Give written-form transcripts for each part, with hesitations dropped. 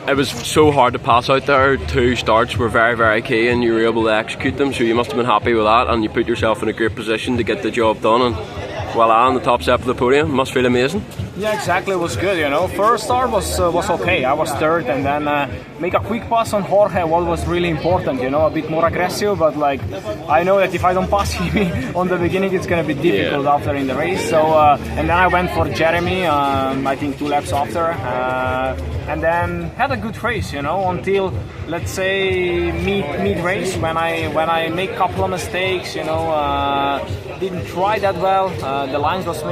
it was so hard to pass out there. 2 starts were very, very key, and you were able to execute them. So you must have been happy with that, and you put yourself in a great position to get the job done. And voila, on the top step of the podium, must feel amazing. Yeah, exactly. It was good. First start was okay. I was third, and then make a quick pass on Jorge. What was really important, a bit more aggressive. But like, I know that if I don't pass him on the beginning, it's gonna be difficult after in the race. So and then I went for Jeremy. I think 2 laps after, and then had a good race. Until let's say mid race when I make a couple of mistakes. Didn't try that well. The lines was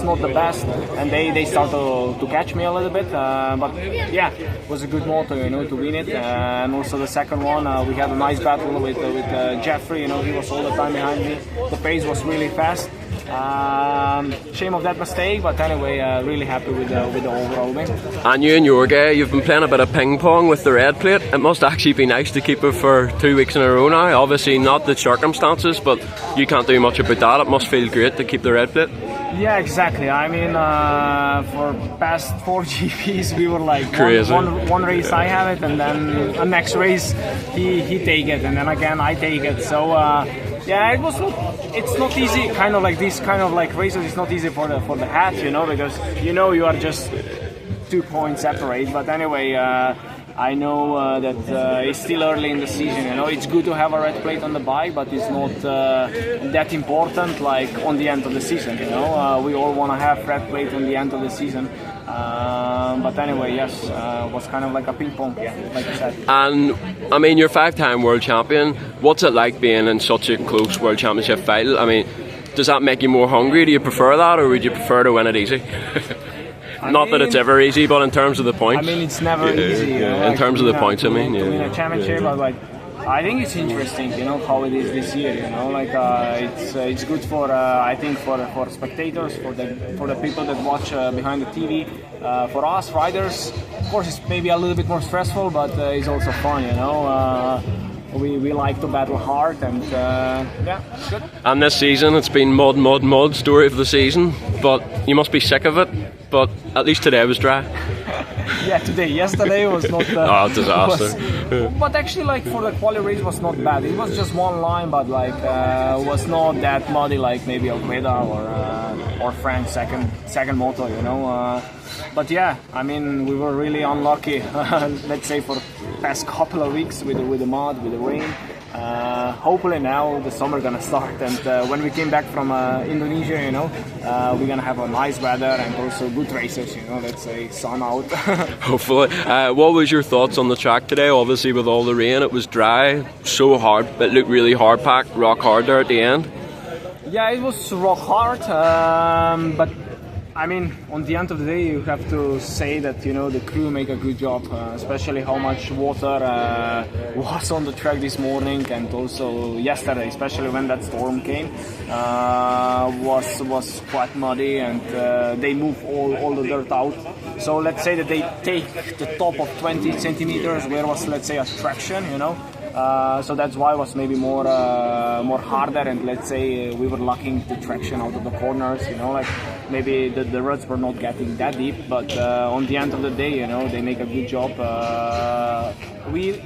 not the best, and they started to catch me a little bit. But yeah, it was a good motor, to win it. And also the second one, we had a nice battle with Jeffrey. He was all the time behind me. The pace was really fast. Shame of that mistake, but anyway, really happy with the overall win. And you and Jorge, you've been playing a bit of ping pong with the red plate. It must actually be nice to keep it for 2 weeks in a row now. Obviously not the circumstances, but you can't do much about that. It must feel great to keep the red plate. Yeah, exactly. I mean, for past 4 GPs, we were like crazy. One race I have it, and then the next race he take it, and then again I take it. So yeah, it's not easy. Kind of like this kind of like races, it's not easy for the hat, because you are just 2 points separate. But anyway, I know that it's still early in the season. It's good to have a red plate on the bike, but it's not that important like on the end of the season. We all want to have red plate on the end of the season. But anyway, yes, it was kind of like a ping pong, yeah, like you said. And I mean, you're 5-time world champion. What's it like being in such a close world championship final? I mean, does that make you more hungry? Do you prefer that, or would you prefer to win it easy? Not that it's ever easy, but in terms of the points. I mean, it's never easy. In terms of the points, I mean, to win a championship, but like, I think it's interesting, how it is this year. It's good for I think for spectators, for the people that watch behind the TV. For us riders, of course, it's maybe a little bit more stressful, but it's also fun. We like to battle hard, and yeah, it's good. And this season, it's been mud, story of the season. But you must be sick of it. But at least today was dry. Yeah, yesterday was not. Disaster. But actually, like for the quali race, was not bad. It was just one line, but like was not that muddy like maybe Almeida or Frank's second moto, But yeah, I mean, we were really unlucky. Let's say for past couple of weeks with the mud, with the rain. Hopefully now the summer gonna start, and when we came back from Indonesia, we're gonna have a nice weather and also good races. Let's say sun out. Hopefully. What was your thoughts on the track today? Obviously, with all the rain, it was dry, so hard. It looked really hard packed, rock hard there at the end. Yeah, it was rock hard, but I mean, on the end of the day, you have to say that the crew make a good job, especially how much water was on the track this morning, and also yesterday, especially when that storm came, was quite muddy, and they move all the dirt out. So let's say that they take the top of 20 centimeters where was, let's say, a traction, so that's why it was maybe more harder, and let's say we were lacking the traction out of the corners, like maybe the ruts were not getting that deep, but on the end of the day, they make a good job. We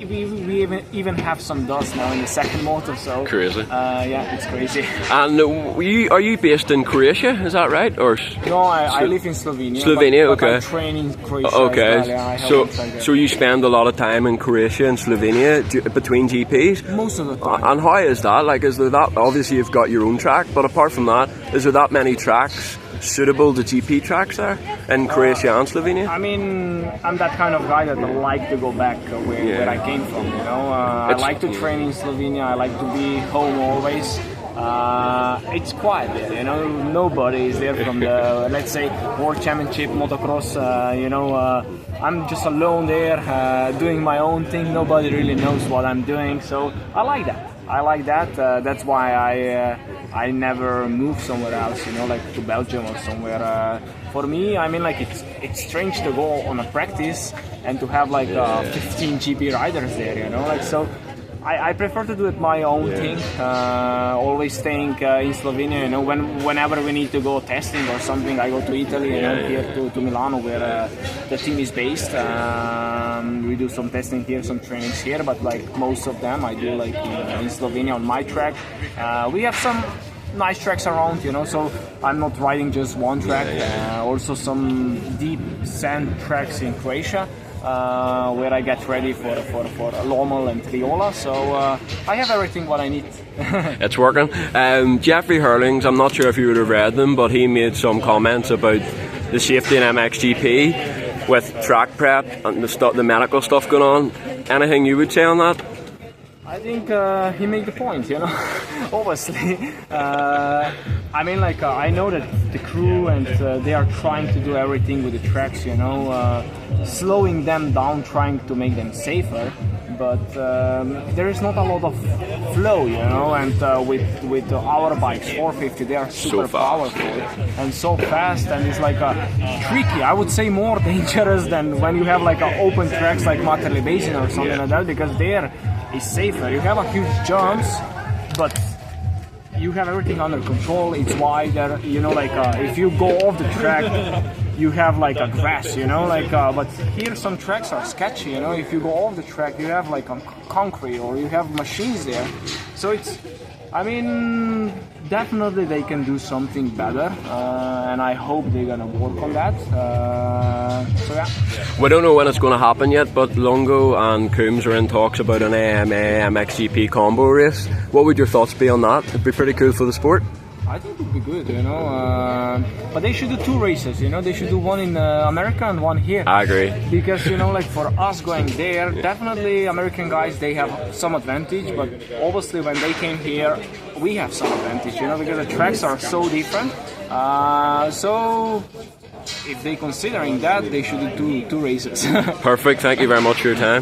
even have some dust now in the second motor, so crazy. Yeah, it's crazy. And are you based in Croatia? Is that right? Or no, I live in Slovenia. Slovenia, but okay. I train in Croatia. Okay, as well. Yeah, so you spend a lot of time in Croatia and Slovenia between GPs. Most of the time. And how is that? Like, is there that? Obviously, you've got your own track, but apart from that, is there that many tracks suitable to GP tracks there in Croatia and Slovenia? I mean, I'm that kind of guy that I like to go back where I came from. I like to train in Slovenia. I like to be home always. It's quiet there, nobody is there from the, let's say, World Championship motocross, I'm just alone there, doing my own thing. Nobody really knows what I'm doing, so I like that. That's why I never move somewhere else, like to Belgium or somewhere. For me, I mean, like it's strange to go on a practice and to have like 15 GP riders there, like so. I prefer to do it my own thing, always staying in Slovenia, whenever we need to go testing or something, I go to Italy, here to Milano where the team is based. We do some testing here, some trainings here, but like most of them I do like in Slovenia on my track. We have some nice tracks around, you know, so I'm not riding just one track. Also some deep sand tracks in Croatia, where I get ready for Lommel and Triola, so I have everything what I need. It's working. Jeffrey Hurlings, I'm not sure if you would have read them, but he made some comments about the safety in MXGP with track prep and the medical stuff going on. Anything you would say on that? I think he made the point, you know. Obviously, I mean, like I know that the crew and they are trying to do everything with the tracks, you know, slowing them down, trying to make them safer. But there is not a lot of flow, you know. And with our bikes, 450, they are super powerful and so fast, and it's like tricky. I would say more dangerous than when you have like open tracks like Matterley Basin or something like that, because there is safer. You have a huge jumps, but you have everything under control. It's wider, you know, like if you go off the track, you have like a grass, you know, like but here some tracks are sketchy, you know. If you go off the track, you have like concrete or you have machines there, so it's, I mean, definitely they can do something better, and I hope they're gonna work on that. So yeah. We don't know when it's going to happen yet, but Longo and Coombs are in talks about an AMA-MXGP combo race. What would your thoughts be on that? It'd be pretty cool for the sport. I think it would be good, you know, but they should do two races, you know. They should do one in America and one here. I agree. Because, you know, like for us going there, definitely American guys, they have some advantage, but obviously when they came here, we have some advantage, you know, because the tracks are so different. So if they're considering that, they should do two races. Perfect. Thank you very much for your time.